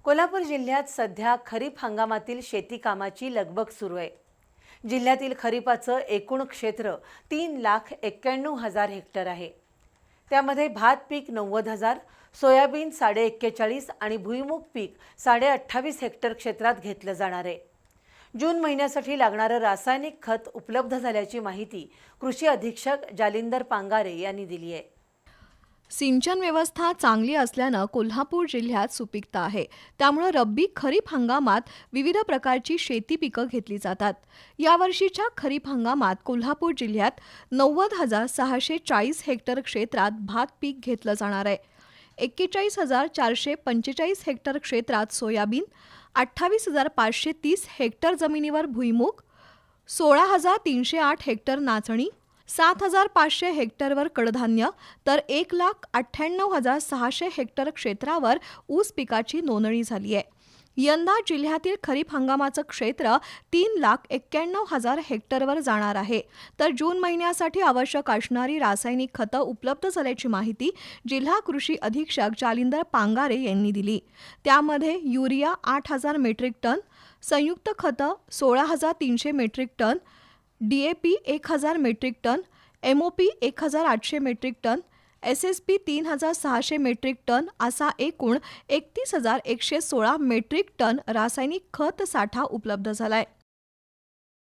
कोल्हापूर जिल्ह्यात सध्या खरीप हंगामातील शेती कामाची लगबग सुरू आहे। जिल्ह्यातील खरीपाचं एकूण क्षेत्र 3,91,000 हेक्टर आहे। त्यामध्ये भात पीक 90,000, सोयाबीन 41.5 आणि भुईमूग पीक 28.5 हेक्टर क्षेत्रात घेतलं जाणार आहे। जून महिन्यासाठी लागणारं रासायनिक खत उपलब्ध झाल्याची माहिती कृषी अधीक्षक जालिंदर पांगारे यांनी दिली आहे। सिंचन व्यवस्था चांगली असल्यानं कोल्हापूर जिल्ह्यात सुपीकता आहे। त्यामुळे रब्बी खरीप हंगामात विविध प्रकारची शेती पिकं घेतली जातात। यावर्षीच्या खरीप हंगामात कोल्हापूर जिल्ह्यात 90,640 हेक्टर क्षेत्रात भात पीक घेतलं जाणार आहे। 41,445 हेक्टर क्षेत्रात सोयाबीन, 28,530 हेक्टर जमिनीवर भुईमूग, 16,308 हेक्टर नाचणी, 7,500 हेक्टरवर कडधान्य तर 1,98,600 हेक्टर क्षेत्रावर ऊस पिकाची नोंदणी झाली आहे। यंदा जिल्ह्यातील खरीप हंगामाचं क्षेत्र 3,91,000 हेक्टरवर जाणार आहे। तर जून महिन्यासाठी आवश्यक असणारी रासायनिक खतं उपलब्ध झाल्याची माहिती जिल्हा कृषी अधीक्षक जालिंदर पांगारे यांनी दिली। त्यामध्ये युरिया 8,000 मेट्रिक टन, संयुक्त खतं 16,300 metric ton, DAP 1,000 metric ton, MOP 1,800 metric ton, SSP 3,600 metric ton असा एकूण 31,116 मेट्रिक टन रासायनिक खत साठा उपलब्ध झालाय।